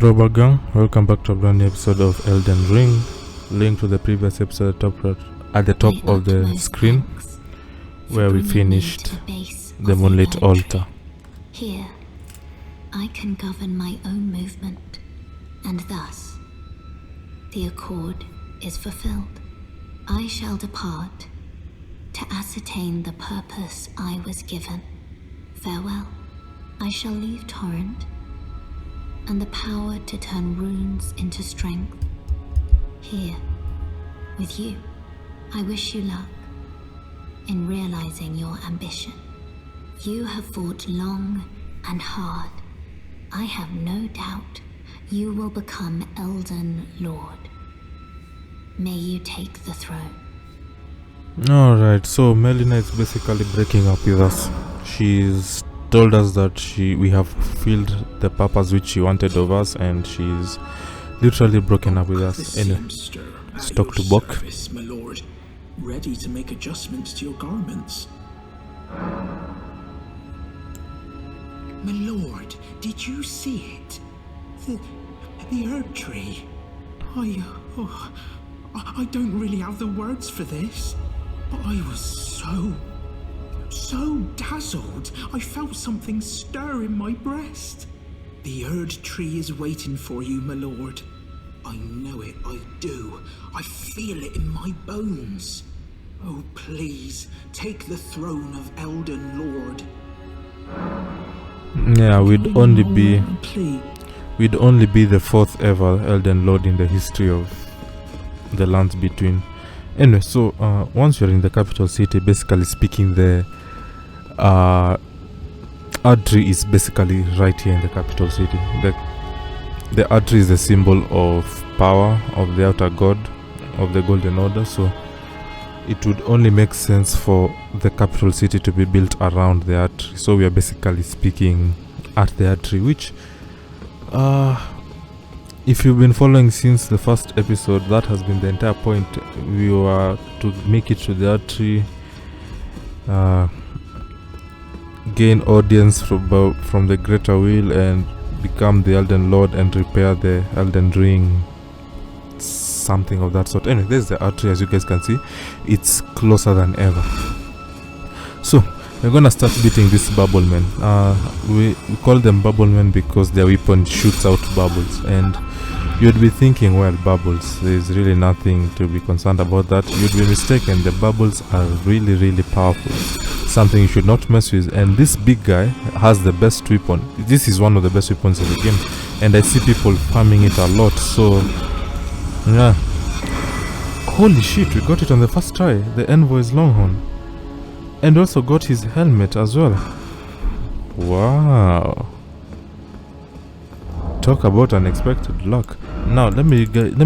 Hello Bagang, welcome back to a brand new episode of Elden Ring. Link to the previous episode at the top of the screen, where we finished the Moonlit Altar. Here, I can govern my own movement, and thus, the accord is fulfilled. I shall depart to ascertain the purpose I was given. Farewell. I shall leave Torrent and the power to turn runes into strength. Here, with you, I wish you luck in realizing your ambition. You have fought long and hard. I have no doubt you will become Elden Lord. May you take the throne. Alright, so Melina is basically breaking up with us. She's told us that we have fulfilled the purpose which she wanted of us, and she's literally broken up with us. Anyway, let's talk to Bok. My lord, ready to make adjustments to your garments. My lord, did you see it? The erdtree. I don't really have the words for this, but I was so dazzled. I felt something stir in my breast. The erdtree is waiting for you, my lord. I know it, I do. I feel it in my bones. Oh, please, take the throne of Elden Lord. Yeah, we'd only be the fourth ever Elden Lord in the history of the lands between. Anyway, so once you're in the capital city, basically speaking, the erdtree is basically right here in the capital city. The erdtree is the symbol of power of the outer god of the Golden Order, so it would only make sense for the capital city to be built around the erdtree. So we are basically speaking at the erdtree, which if you've been following since the first episode, that has been the entire point. We were to make it to the erdtree, gain audience from the greater wheel, and become the Elden Lord and repair the Elden Ring, something of that sort. Anyway, there's the erdtree. As you guys can see, it's closer than ever. So we're gonna start beating these bubble men. We call them bubble men because their weapon shoots out bubbles, and you'd be thinking, well, bubbles, there's really nothing to be concerned about that. You'd be mistaken. The bubbles are really powerful, something you should not mess with. And this big guy has the best weapon. This is one of the best weapons in the game, and I see people farming it a lot. So yeah, holy shit, we got it on the first try, the Envoy's Longhorn, and also got his helmet as well. Wow, talk about unexpected luck. Now let me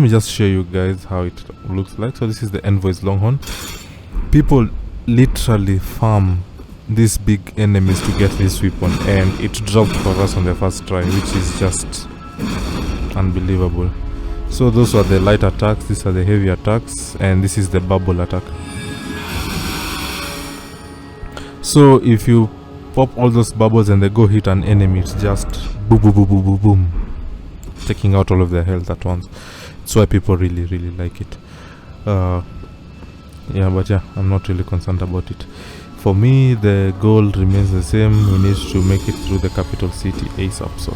just show you guys how it looks like. So this is the Envoy's Longhorn. People literally farm these big enemies to get this weapon, and it dropped for us on the first try, which is just unbelievable. So those are the light attacks, these are the heavy attacks, and this is the bubble attack. So if you pop all those bubbles and they go hit an enemy, it's just boom boom boom boom boom boom, taking out all of their health at once. That's why people really like it. Yeah, but yeah, I'm not really concerned about it. For me, the goal remains the same. We need to make it through the capital city ASAP. So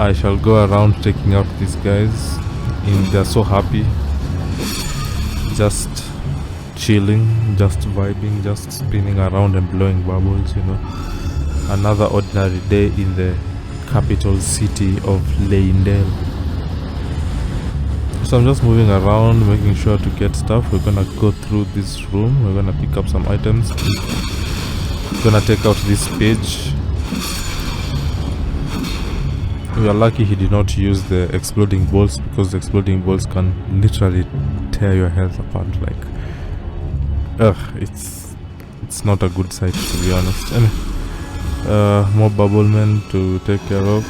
I shall go around taking out these guys. They're so happy, just chilling, just vibing, just spinning around and blowing bubbles, you know. Another ordinary day in the capital city of Leyndell. So I'm just moving around, making sure to get stuff. We're gonna go through this room. We're gonna pick up some items. We're gonna take out this page. We are lucky he did not use the exploding balls, because the exploding balls can literally tear your health apart. Like, it's not a good sight, to be honest. Anyway, more bubble men to take care of.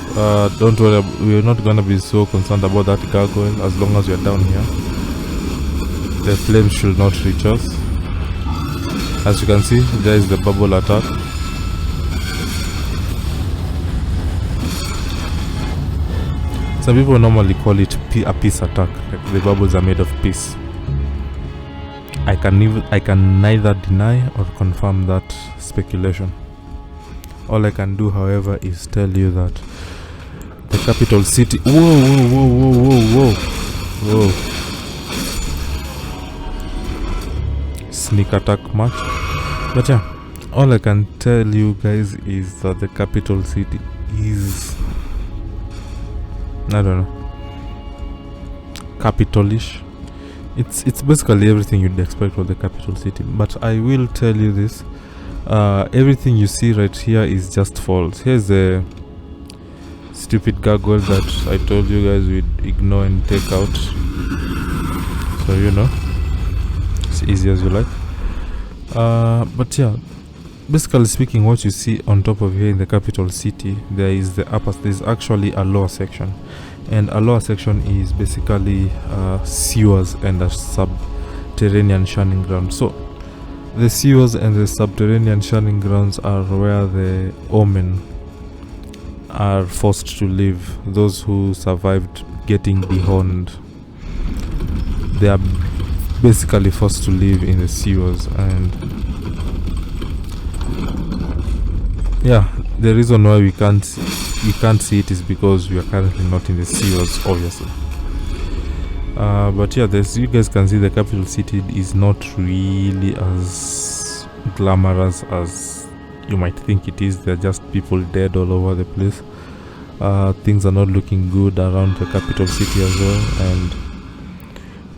Don't worry, we're not gonna be so concerned about that gargoyle as long as we're down here. The flames should not reach us. As you can see, there is the bubble attack. Some people normally call it a peace attack, like the bubbles are made of peace. I can neither deny or confirm that speculation. All I can do, however, is tell you that the capital city. Whoa! Sneak attack match. But yeah, all I can tell you guys is that the capital city is, I don't know, capitalish. It's basically everything you'd expect from the capital city. But I will tell you this: everything you see right here is just false. Here's the stupid gargoyle that I told you guys we'd ignore and take out. So you know, it's easy as you like. But yeah, basically speaking, what you see on top of here in the capital city, there is the upper. There's actually a lower section. And a lower section is basically sewers and a subterranean shunning ground. So the sewers and the subterranean shunning grounds are where the omen are forced to live. Those who survived getting dehorned, they are basically forced to live in the sewers. And yeah, the reason why we can't see it is because we are currently not in the sewers, obviously. But yeah, you guys can see the capital city is not really as glamorous as you might think it is. There are just people dead all over the place. Things are not looking good around the capital city as well, and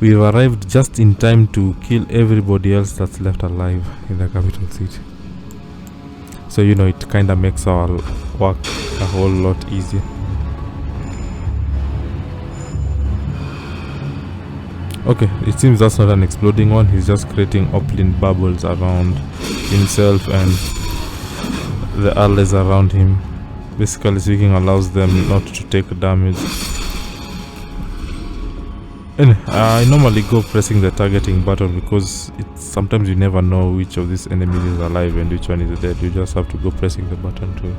we've arrived just in time to kill everybody else that's left alive in the capital city. So you know, it kind of makes our work a whole lot easier. Okay, it seems that's not an exploding one. He's just creating uplink bubbles around himself and the allies around him. Basically speaking, allows them not to take damage. And I normally go pressing the targeting button because sometimes you never know which of these enemies is alive and which one is dead. You just have to go pressing the button to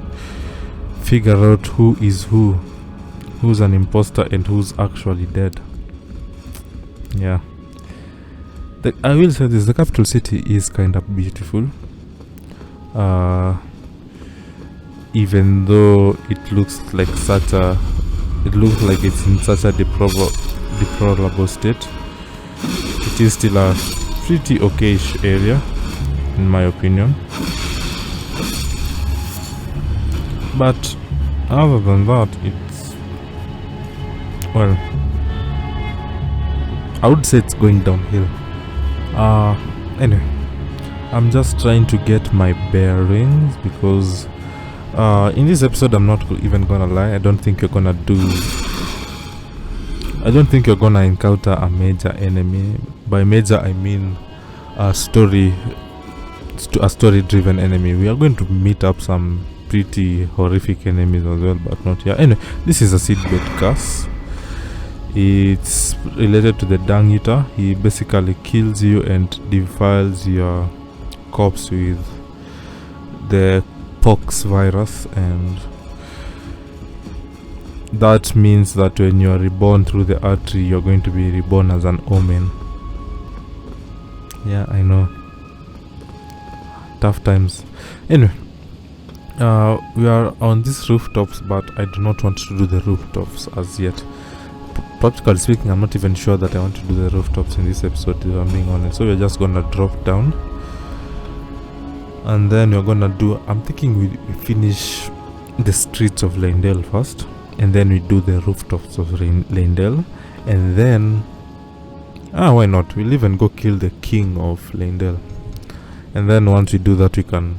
figure out who is who's an imposter and who's actually dead. Yeah, I will say this: the capital city is kind of beautiful, even though it looks like it's in such a deplorable state. It is still a pretty okayish area, in my opinion. But other than that, it's, well, I would say it's going downhill. Anyway, I'm just trying to get my bearings because in this episode, I'm not even gonna lie, I don't think you're gonna encounter a major enemy. By major, I mean a story-driven enemy. We are going to meet up some pretty horrific enemies as well, but not here. Anyway, this is a seedbed curse. It's related to the dung eater. He basically kills you and defiles your corpse with the pox virus, and that means that when you are reborn through the erdtree, you're going to be reborn as an omen. Yeah, I know, tough times. Anyway, we are on these rooftops, but I do not want to do the rooftops as yet. Practically speaking, I'm not even sure that I want to do the rooftops in this episode, if I'm being honest. So we're just gonna drop down, and then we're gonna do, I'm thinking we finish the streets of Leyndell first, and then we do the rooftops of Leyndell, and then why not, we'll even go kill the king of Leyndell. And then once we do that, we can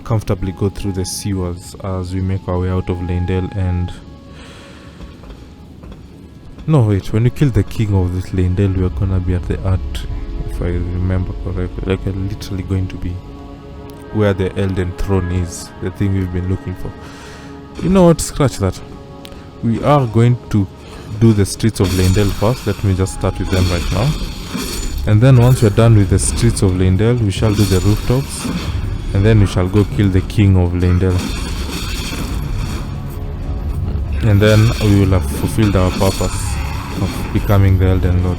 comfortably go through the sewers as we make our way out of Leyndell. And no, wait, when we kill the king of this Leyndell, we are gonna be at the erdtree, if I remember correctly. Like, we're literally going to be where the Elden throne is, the thing we've been looking for. You know what, scratch that. We are going to do the streets of Leyndell first. Let me just start with them right now, and then once we're done with the streets of Leyndell, we shall do the rooftops, and then we shall go kill the king of Leyndell. And then we will have fulfilled our purpose of becoming the Elden Lord.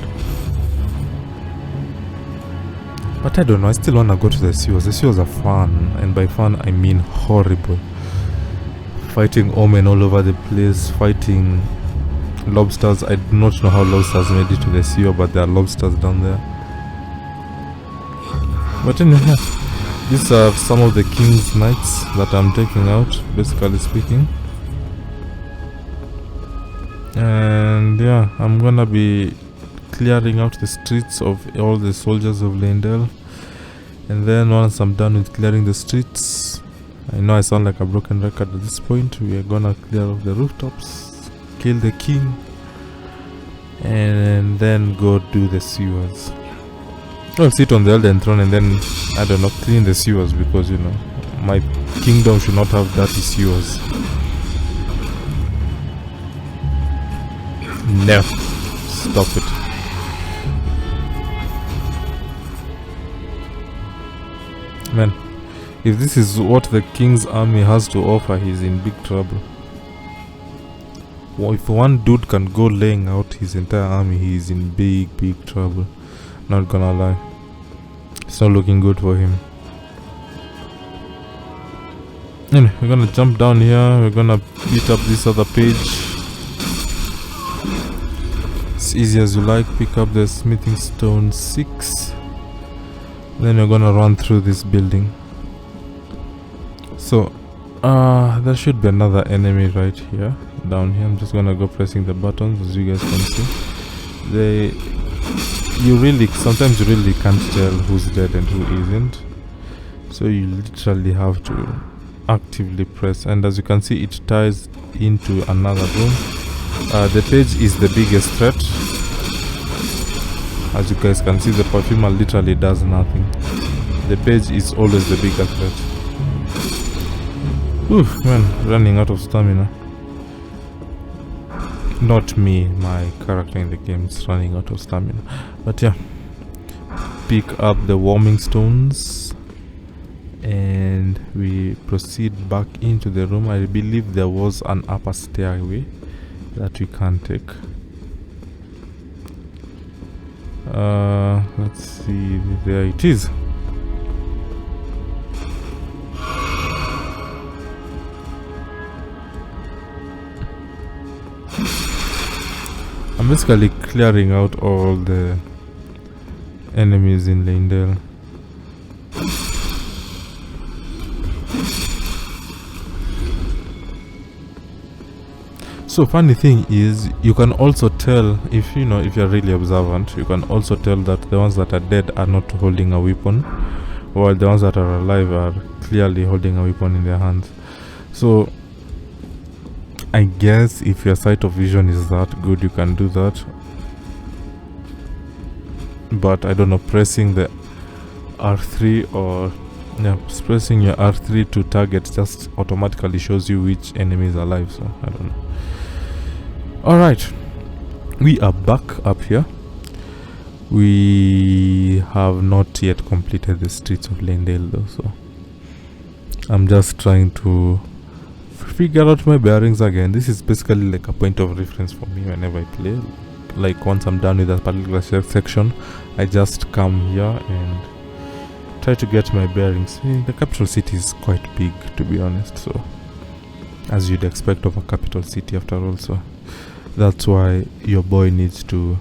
But I don't know, I still want to go to the sewers. The sewers are fun, and by fun I mean horrible. Fighting omen all over the place, fighting lobsters. I do not know how lobsters made it to the sewer, but there are lobsters down there. But anyway, these are some of the king's knights that I'm taking out, basically speaking. And yeah, I'm gonna be clearing out the streets of all the soldiers of Leyndell. And then once I'm done with clearing the streets, I know I sound like a broken record at this point, we are gonna clear off the rooftops, kill the king, and then go do the sewers. I'll sit on the Elden throne and then, I don't know, clean the sewers, because, you know, my kingdom should not have dirty sewers. No. Stop it. Man, if this is what the king's army has to offer, he's in big trouble. Well, if one dude can go laying out his entire army, he's in big trouble. Not gonna lie. It's not looking good for him. Anyway, we're gonna jump down here. We're gonna beat up this other page. As easy as you like. Pick up the smithing stone 6. Then we're gonna run through this building. So, there should be another enemy right here. Down here. I'm just gonna go pressing the buttons, as you guys can see. Sometimes you really can't tell who's dead and who isn't. So you literally have to actively press. And as you can see, it ties into another room. The page is the biggest threat. As you guys can see, the perfumer literally does nothing. The page is always the bigger threat. Oof, man, running out of stamina. Not me, my character in the game is running out of stamina. But yeah, pick up the warming stones and we proceed back into the room. I believe there was an upper stairway that we can take. Let's see, there it is. I'm basically clearing out all the enemies in Leyndell. So funny thing is, you can also tell, if you're really observant, you can also tell that the ones that are dead are not holding a weapon, while the ones that are alive are clearly holding a weapon in their hands. So I guess if your sight of vision is that good, you can do that. But I don't know, pressing the R3 or pressing your R3 to target just automatically shows you which enemy is alive. So I don't know. Alright, we are back up here. We have not yet completed the streets of Leyndell though, so I'm just trying to figure out my bearings again. This is basically like a point of reference for me whenever I play. Like once I'm done with that particular section, I just come here and try to get my bearings. The capital city is quite big, to be honest, so as you'd expect of a capital city after all, so that's why your boy needs to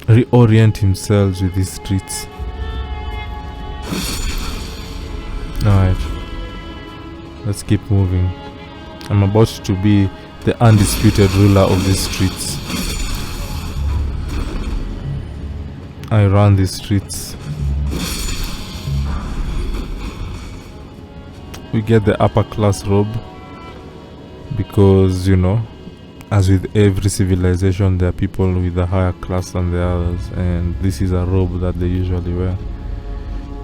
reorient himself with these streets. Alright, let's keep moving. I'm about to be the undisputed ruler of these streets. I run these streets. We get the upper class robe because, as with every civilization, there are people with a higher class than the others, and this is a robe that they usually wear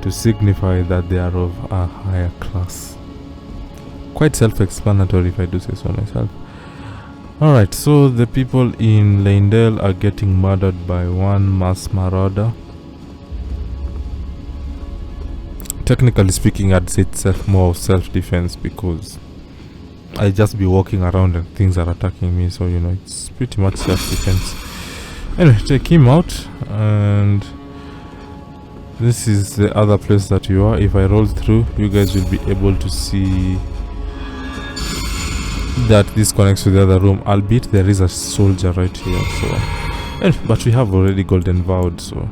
to signify that they are of a higher class. Quite self-explanatory, if I do say so myself. Alright, so the people in Leyndell are getting murdered by one mass marauder. Technically speaking, I'd say it's more of self-defense because I just be walking around and things are attacking me, so you know it's pretty much self-defense. Anyway, take him out, and this is the other place that you are. If I roll through, you guys will be able to see that this connects to the other room, albeit there is a soldier right here. So, but we have already golden vowed, so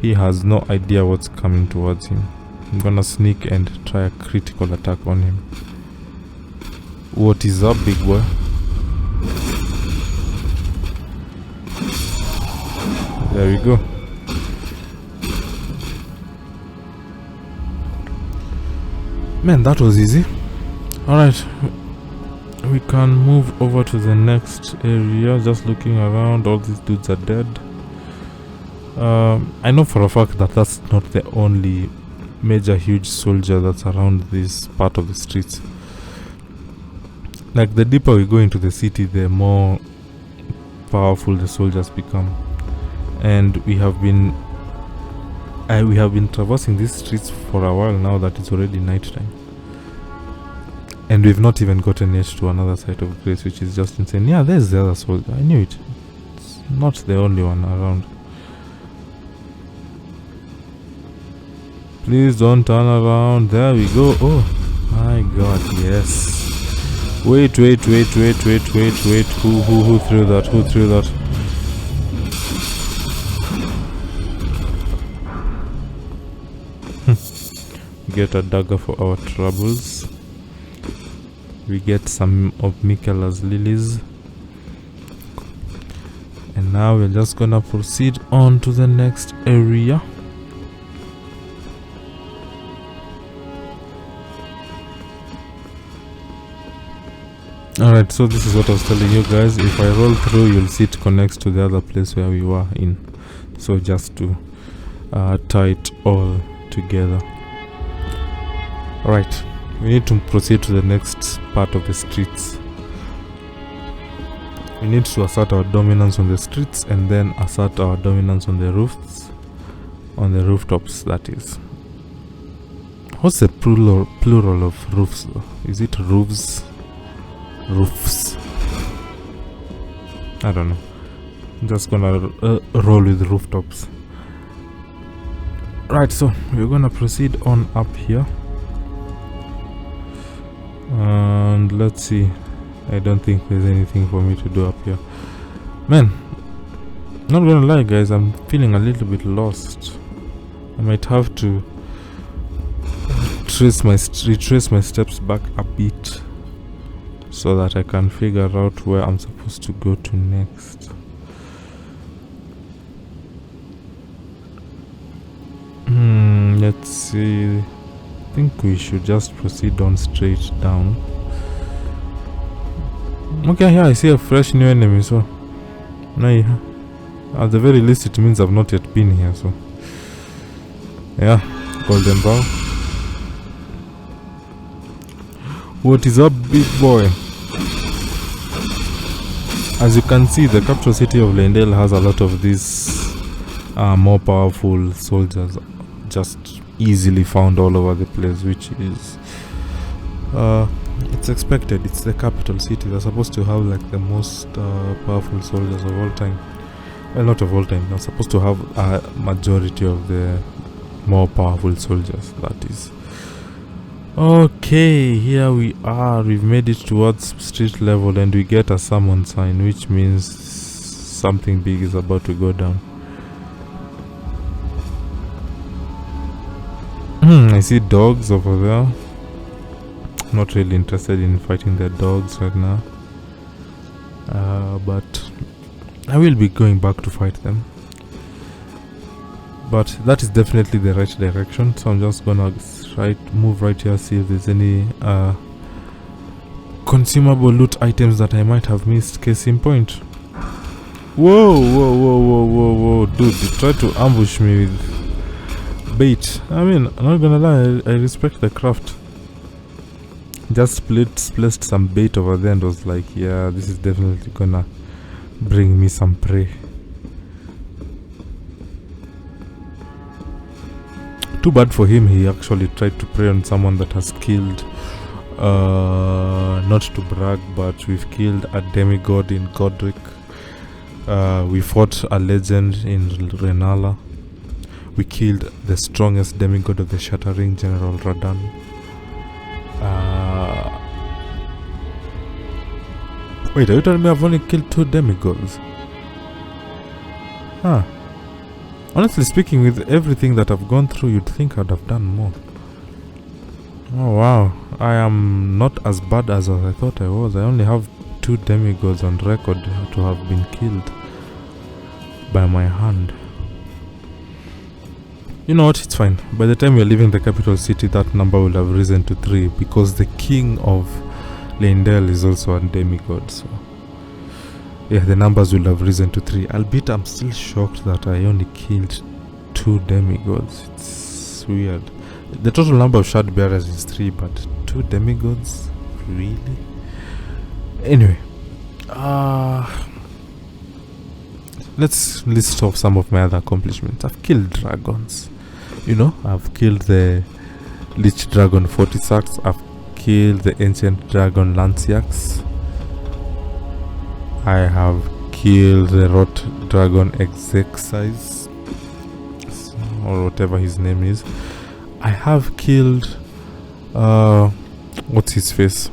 he has no idea what's coming towards him. I'm gonna sneak and try a critical attack on him. What is up, big boy? There we go. Man, that was easy. Alright, we can move over to the next area. Just looking around, all these dudes are dead. I know for a fact that that's not the only major huge soldier that's around this part of the streets. Like, the deeper we go into the city, the more powerful the soldiers become. And we have been traversing these streets for a while now that it's already nighttime. And we've not even gotten yet to another side of grace, which is just insane. Yeah, there's the other soldier. I knew it. It's not the only one around. Please don't turn around. There we go. Oh my god, yes. Wait. Who threw that? Who threw that? Get a dagger for our troubles. We get some of Michaela's lilies. And now we're just gonna proceed on to the next area. Alright, so this is what I was telling you guys. If I roll through, you'll see it connects to the other place where we were in. So just to tie it all together. Alright, we need to proceed to the next part of the streets. We need to assert our dominance on the streets and then assert our dominance on the roofs. On the rooftops, that is. What's the plural of roofs though? Is it roofs? Roofs? I don't know. I'm just gonna roll with rooftops. Right, so we're gonna proceed on up here. And let's see. I don't think there's anything for me to do up here. Man, not gonna lie guys, I'm feeling a little bit lost. I might have to retrace my steps back a bit so that I can figure out where I'm supposed to go to next. Let's see. I think we should just proceed on straight down. Okay, yeah, I see a fresh new enemy, so yeah, at the very least it means I've not yet been here, so yeah, golden bow. What is up, big boy? As you can see, the capital city of Leyndell has a lot of these more powerful soldiers just easily found all over the place, which is it's expected. It's the capital city. They're supposed to have like the most powerful soldiers of all time. Well, not of all time. They're supposed to have a majority of the more powerful soldiers, that is. Okay, here we are. We've made it towards street level and we get a summon sign, which means something big is about to go down. I see dogs over there. Not really interested in fighting the dogs right now. But I will be going back to fight them. But that is definitely the right direction. So I'm just gonna move right here, see if there's any consumable loot items that I might have missed. Case in point. Whoa. Dude, you tried to ambush me with bait. I mean, I'm not gonna lie, I respect the craft. Just placed some bait over there and was like, yeah, this is definitely gonna bring me some prey. Too bad for him, he actually tried to prey on someone that has killed not to brag, but we've killed a demigod in Godric. We fought a legend in Renala. We killed the strongest demigod of the Shattering, General Radan. Wait, are you telling me I've only killed 2 demigods? Huh. Honestly speaking, with everything that I've gone through, you'd think I'd have done more. Oh wow, I am not as bad as I thought I was. I only have 2 demigods on record to have been killed by my hand. You know what, it's fine. By the time we're leaving the capital city, that number will have risen to 3, because the king of Leyndell is also a demigod, so yeah, the numbers will have risen to 3. Albeit I'm still shocked that I only killed 2 demigods. It's weird. The total number of shard bearers is 3, but 2 demigods? Really? Anyway, let's list off some of my other accomplishments. I've killed dragons. You know, I've killed the Lich Dragon Fortisax. I've killed the Ancient Dragon Lanciax. I have killed the Rot Dragon Exercise, or whatever his name is. I have killed what's his face?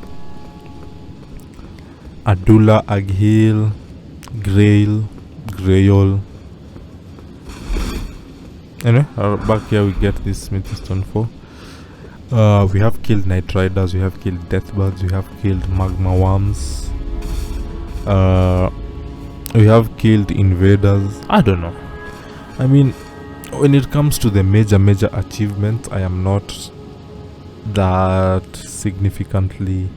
Adula, Aghil, Grayol. Anyway, back here we get this Smithy Stone 4. We have killed Night Riders, we have killed Deathbirds, we have killed Magma Worms. We have killed Invaders. I don't know. I mean, when it comes to the major achievements, I am not that significantly,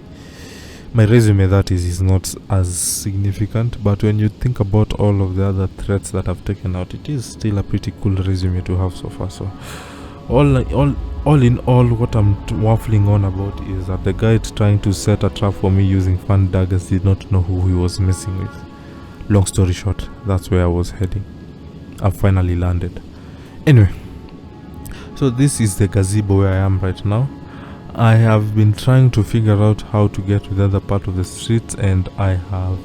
my resume that is not as significant, but when you think about all of the other threats that I've taken out, it is still a pretty cool resume to have so far. So all in all, what I'm waffling on about is that the guy trying to set a trap for me using fan daggers did not know who he was messing with. Long story short, that's where I was heading. I've finally landed. Anyway, so this is the gazebo where I am right now. I have been trying to figure out how to get to the other part of the streets, and I have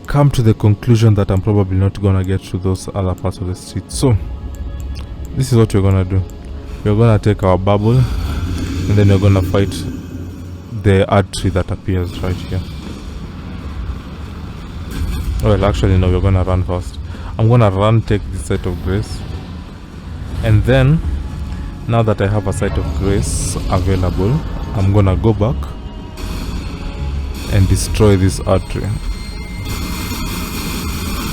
come to the conclusion that I'm probably not gonna get to those other parts of the street. So this is what we're gonna do. We're gonna take our bubble, and then we're gonna fight the erdtree that appears right here. Well, actually no, we're gonna run first. I'm gonna run, take this site of grace, and then now that I have a site of grace available, I'm gonna go back and destroy this erdtree.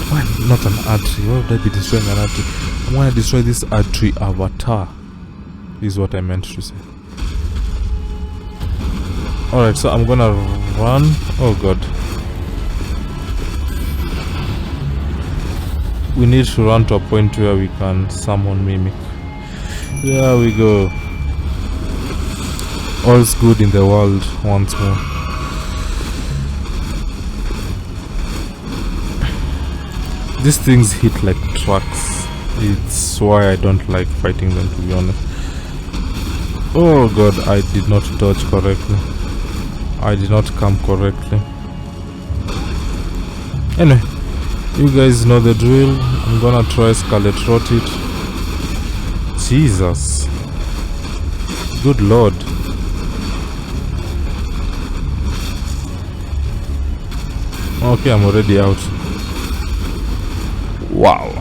Well, not an erdtree. Why would I be destroying an erdtree? I'm gonna destroy this erdtree avatar. This is what I meant to say. Alright, so I'm gonna run. Oh god. We need to run to a point where we can summon Mimic. There we go. All's good in the world once more. These things hit like trucks. It's why I don't like fighting them, to be honest. Oh god, I did not dodge correctly. I did not come correctly. Anyway, you guys know the drill. I'm gonna try Scarlet Rot it. Jesus. Good lord. Okay, I'm already out. Wow.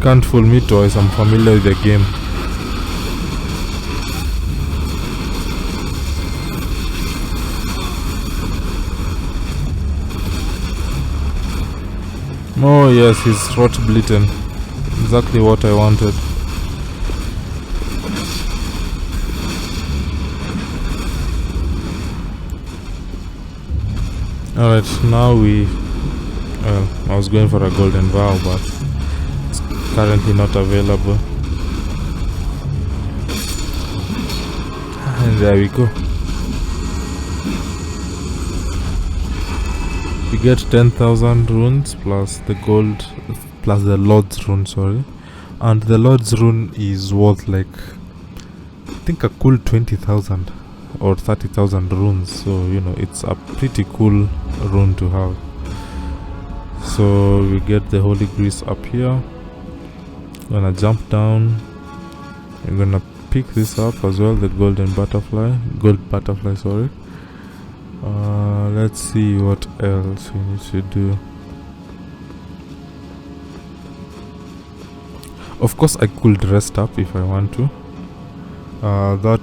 Can't fool me twice, I'm familiar with the game. Oh yes, he's rot blitten. Exactly what I wanted. Alright, now well, I was going for a golden vow, but it's currently not available. And there we go. You get 10,000 runes plus the gold, plus the Lord's rune, sorry. And the Lord's rune is worth like, I think a cool 20,000 or 30,000 runes. So, you know, it's a pretty cool rune to have. So we get the holy grease up here. Gonna jump down. We're gonna pick this up as well, the gold butterfly, sorry. Let's see what else we need to do. Of course I could rest up if I want to. That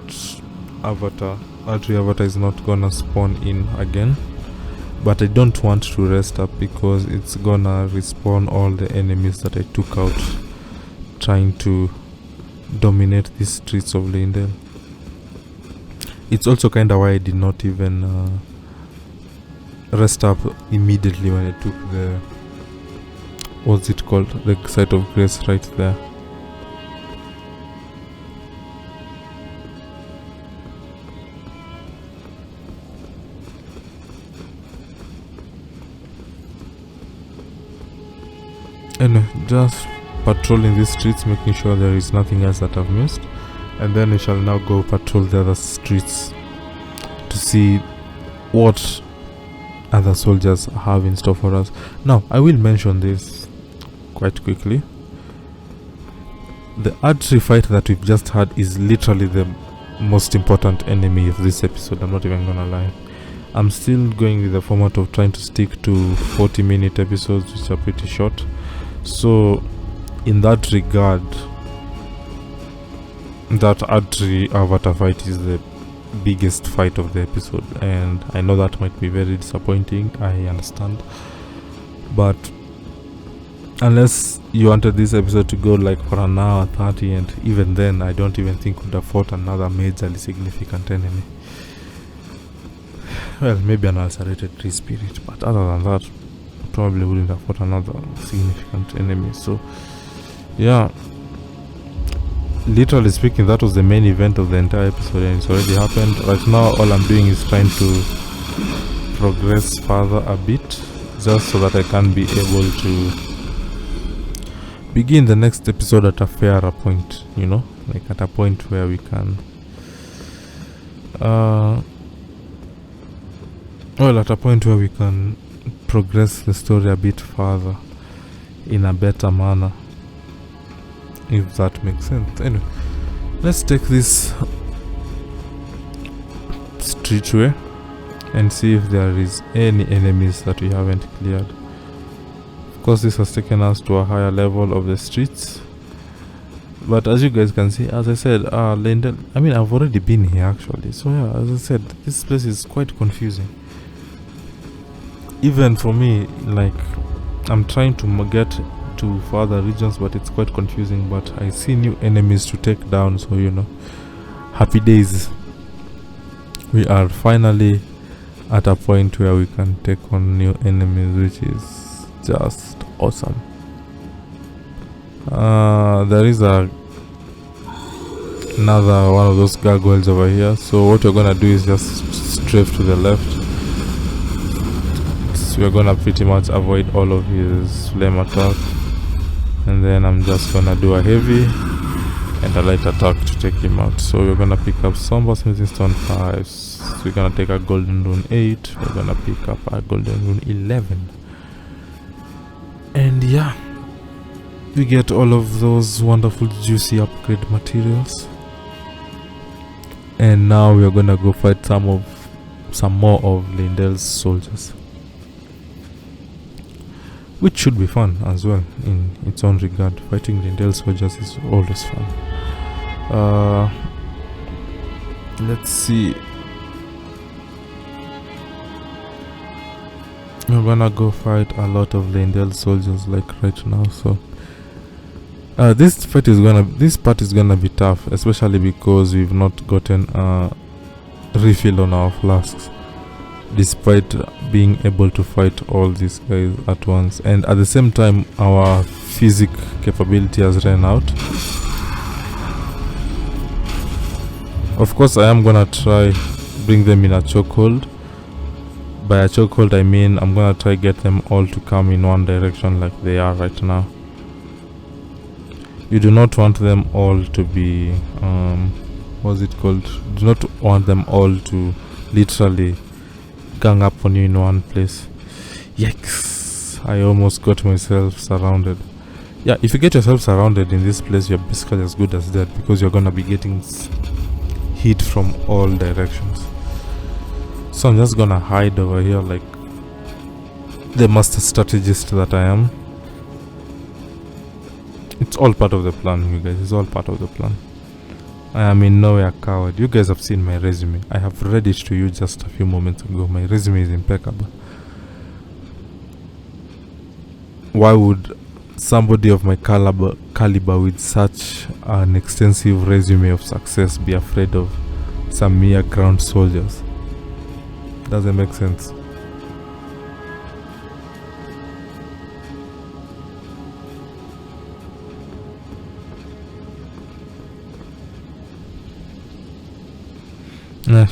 erdtree avatar is not gonna spawn in again, but I don't want to rest up because it's gonna respawn all the enemies that I took out trying to dominate these streets of Leyndell. It's also kind of why I did not even rest up immediately when I took the, what's it called, the site of grace right there. And just patrolling these streets, making sure there is nothing else that I've missed, and then we shall now go patrol the other streets to see what other soldiers have in store for us. Now I will mention this quite quickly. The erdtree fight that we've just had is literally the most important enemy of this episode. I'm not even gonna lie. I'm still going with the format of trying to stick to 40-minute episodes, which are pretty short. So in that regard, that erdtree avatar fight is the biggest fight of the episode, and I know that might be very disappointing, I understand, but unless you wanted this episode to go like for an hour 30, and even then I don't even think we'd have fought another majorly significant enemy. Well, maybe an ulcerated tree spirit, but other than that probably wouldn't have fought another significant enemy. So yeah, literally speaking, that was the main event of the entire episode, and it's already happened. Right now all I'm doing is trying to progress further a bit, just so that I can be able to begin the next episode at a fairer point, you know, like at a point where we can progress the story a bit further in a better manner, if that makes sense. Anyway, let's take this streetway and see if there is any enemies that we haven't cleared. Of course, this has taken us to a higher level of the streets, but as you guys can see, as I said, Leyndell, I mean, I've already been here actually, so yeah, as I said, this place is quite confusing. Even for me, like, I'm trying to get to further regions, but it's quite confusing. But I see new enemies to take down, so you know, happy days. We are finally at a point where we can take on new enemies, which is just awesome. There is another one of those gargoyles over here, so what we're gonna do is just strafe to the left. We're gonna pretty much avoid all of his flame attack, and then I'm just gonna do a heavy and a light attack to take him out. So we're gonna pick up Somber Smithing Stone 5, so we're gonna take a golden rune 8, we're gonna pick up a golden rune 11, and yeah, we get all of those wonderful juicy upgrade materials. And now we're gonna go fight some more of Leyndell's soldiers, which should be fun as well in its own regard. Fighting Leyndell soldiers is always fun. Let's see. We're gonna go fight a lot of Leyndell soldiers like right now. So this part is gonna be tough, especially because we've not gotten a refill on our flasks, despite being able to fight all these guys at once, and at the same time our physic capability has ran out. Of course I am gonna try bring them in a chokehold, by a chokehold I mean I'm gonna try get them all to come in one direction like they are right now. You do not want them all to be what's it called? Do not want them all to literally gang up on you in one place. Yikes! I almost got myself surrounded. Yeah, if you get yourself surrounded in this place, you're basically as good as dead because you're gonna be getting hit from all directions. So I'm just gonna hide over here like the master strategist that I am. It's all part of the plan, you guys. It's all part of the plan. I am in no way a coward. You guys have seen my resume. I have read it to you just a few moments ago. My resume is impeccable. Why would somebody of my caliber with such an extensive resume of success be afraid of some mere ground soldiers? Doesn't make sense.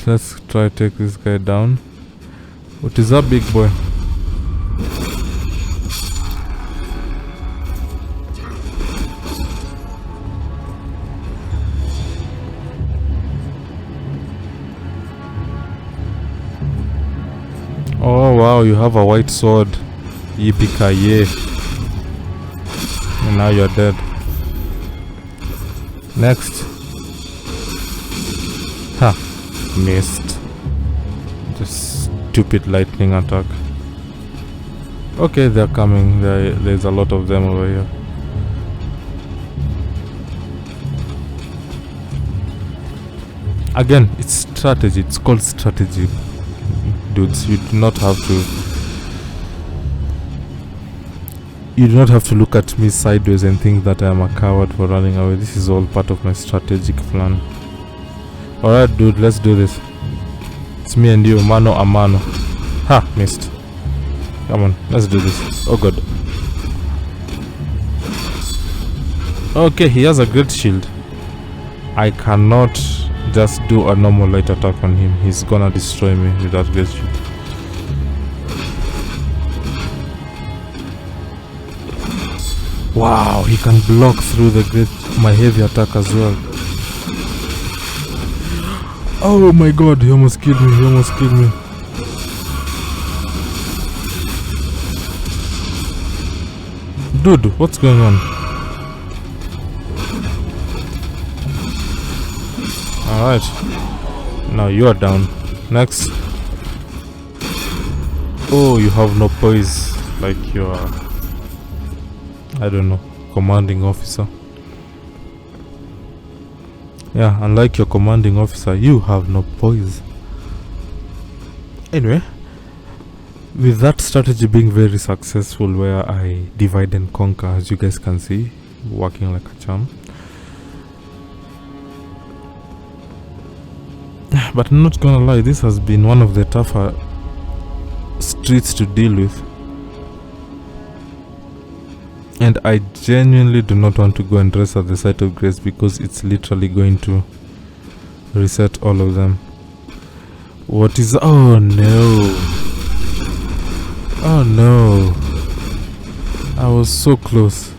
Let's try to take this guy down. What is up, big boy? Oh wow, you have a white sword. Yippee-ki-yay. And now you're dead. Next. Ha. Missed. Just stupid lightning attack. Okay, they're coming. There's a lot of them over here. Again, it's strategy. It's called strategy. Dudes, you do not have to look at me sideways and think that I am a coward for running away. This is all part of my strategic plan. Alright, dude, let's do this. It's me and you, mano a mano. Ha, missed. Come on, let's do this. Oh god. Okay, he has a great shield. I cannot just do a normal light attack on him. He's gonna destroy me with that great shield. Wow, he can block through my heavy attack as well. Oh my god, he almost killed me, Dude, what's going on? Alright. Now you are down. Next. Oh, you have no poise. Like you are, I don't know, commanding officer. Yeah, unlike your commanding officer, you have no poise. Anyway, with that strategy being very successful, where I divide and conquer, as you guys can see, working like a charm. But I'm not gonna lie, this has been one of the tougher streets to deal with. And I genuinely do not want to go and rest at the site of grace because it's literally going to reset all of them. What is... oh no. Oh no. I was so close.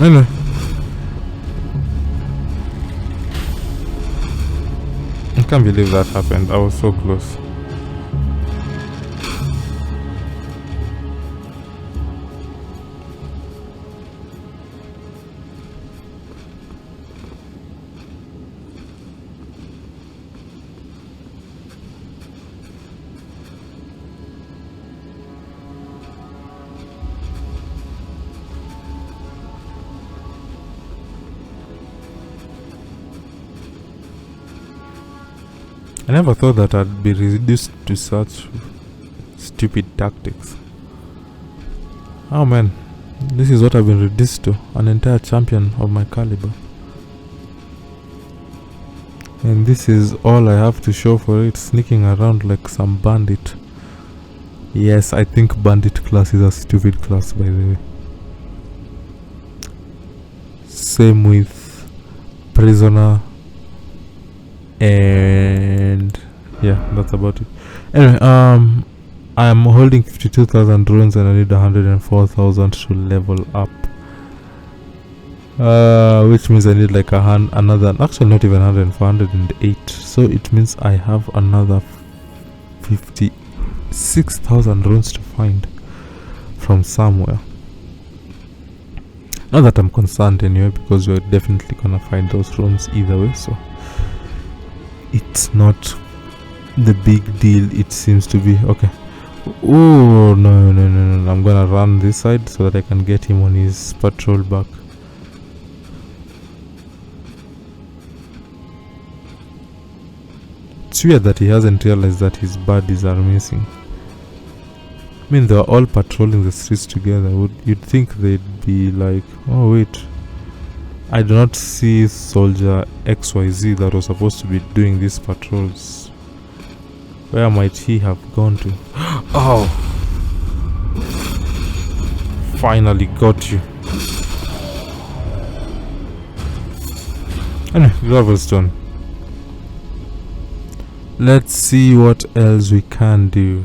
Anyway. I can't believe that happened. I was so close. I never thought that I'd be reduced to such stupid tactics. Oh man, this is what I've been reduced to. An entire champion of my caliber. And this is all I have to show for it, sneaking around like some bandit. Yes, I think bandit class is a stupid class, by the way. Same with prisoner. And yeah, that's about it. Anyway, I'm holding 52,000 runes and I need 104,000 to level up. Which means I need like another, actually not even 108. So it means I have another 56,000 runes to find from somewhere. Not that I'm concerned anyway, because we're definitely gonna find those runes either way, so it's not the big deal it seems to be. Okay. Oh no, I'm gonna run this side so that I can get him on his patrol back. It's weird that he hasn't realized that his buddies are missing. I mean, they're all patrolling the streets together. You'd think they'd be like, oh wait, I do not see soldier XYZ that was supposed to be doing these patrols. Where might he have gone to? Oh! Finally got you. Anyway, Gravelstone. Let's see what else we can do.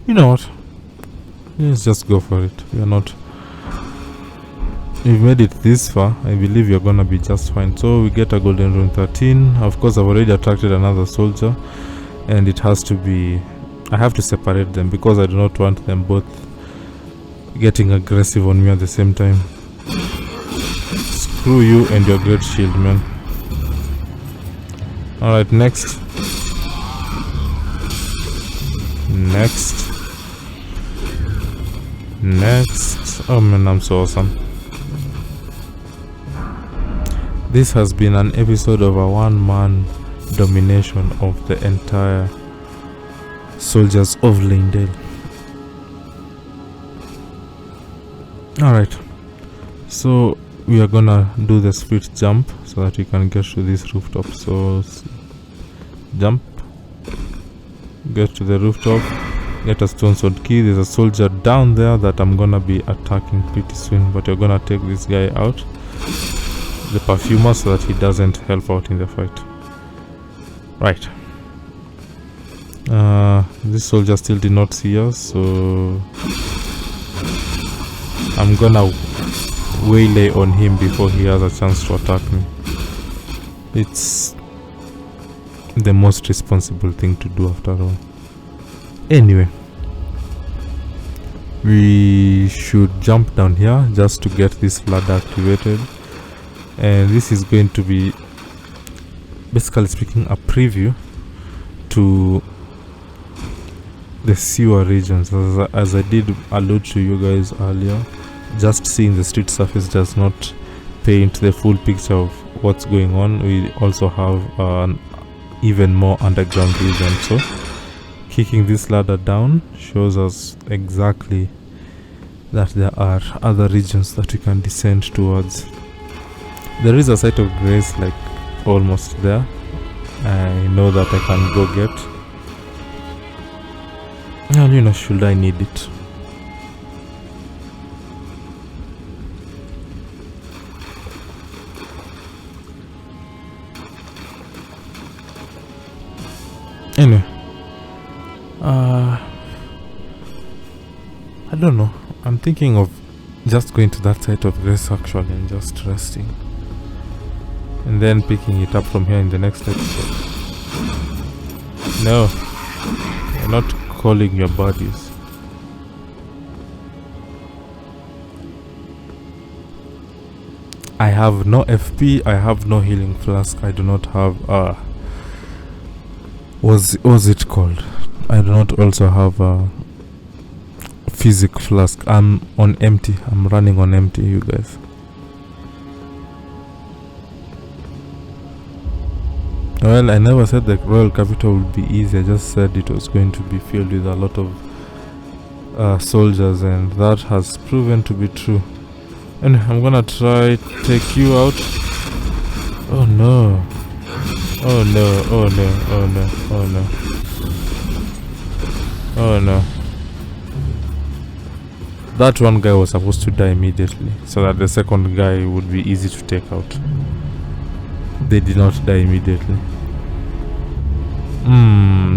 You know what? Let's just go for it. We've made it this far. I believe you're gonna be just fine. So we get a golden rune 13. Of course, I've already attracted another soldier, and it has to be, I have to separate them because I do not want them both getting aggressive on me at the same time. Screw you and your great shield, man. Alright, next. Oh man, I'm so awesome. This has been an episode of a one-man domination of the entire soldiers of Leyndell. Alright, so we are gonna do the split jump so that we can get to this rooftop. So jump, get to the rooftop, get a stone sword key. There's a soldier down there that I'm gonna be attacking pretty soon, but you're gonna take this guy out, the perfumer, so that he doesn't help out in the fight. Right. This soldier still did not see us, so I'm gonna waylay on him before he has a chance to attack me. It's the most responsible thing to do after all. Anyway, we should jump down here just to get this ladder activated, and this is going to be, basically speaking, a preview to the sewer regions. As I did allude to you guys earlier, just seeing the street surface does not paint the full picture of what's going on. We also have an even more underground region, so kicking this ladder down shows us exactly that there are other regions that we can descend towards. There is a site of grace like almost there. I know that I can go get, and you know, should I need it. Anyway, I don't know. I'm thinking of just going to that site of grace actually and just resting, and then picking it up from here in the next episode. No, you're not calling your buddies. I have no FP, I have no healing flask, I do not have what's it called? I do not also have a physic flask. I'm on empty. I'm running on empty, you guys. Well, I never said the royal capital would be easy. I just said it was going to be filled with a lot of soldiers, and that has proven to be true. And I'm gonna try take you out. Oh no. Oh no, oh no, oh no, oh no. Oh no. That one guy was supposed to die immediately, so that the second guy would be easy to take out. They did not die immediately.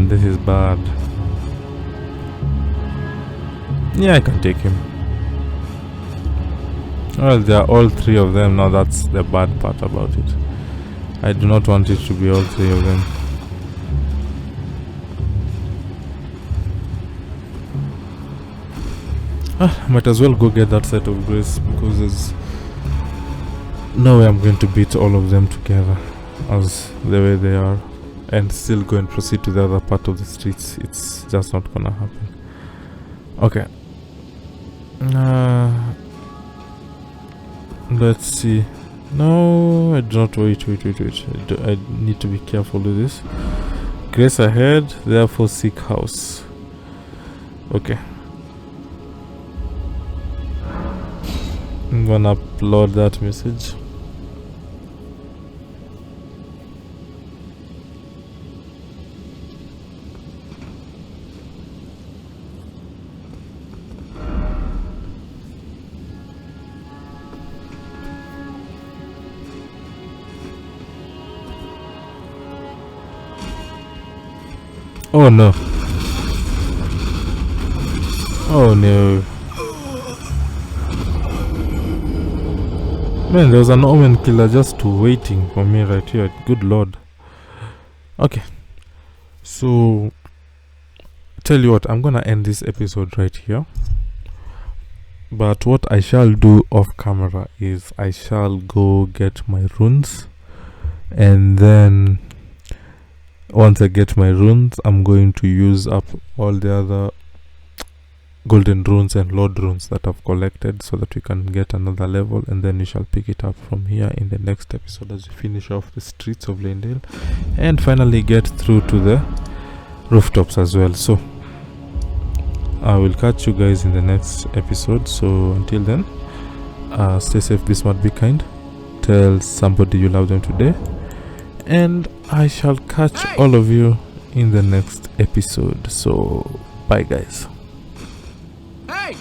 This is bad. Yeah, I can take him. Well, there are all three of them now. That's the bad part about it. I do not want it to be all three of them. Might as well go get that set of grace, because there's no way I'm going to beat all of them together as the way they are and still go and proceed to the other part of the streets. It's just not gonna happen. Okay. Let's see. No, I do not. Wait. I need to be careful with this. Grace ahead, therefore seek house. Okay. I'm gonna upload that message. Oh no. Oh no. Man, there was an omen killer just waiting for me right here. Good lord. Okay. So, tell you what, I'm gonna end this episode right here. But what I shall do off camera is I shall go get my runes. And then, once I get my runes, I'm going to use up all the other golden runes and lord runes that I've collected, so that we can get another level, and then we shall pick it up from here in the next episode as we finish off the streets of Leyndell and finally get through to the rooftops as well. So I will catch you guys in the next episode. So until then, stay safe, be smart, be kind, tell somebody you love them today, and I shall catch all of you in the next episode. So bye guys. Hey!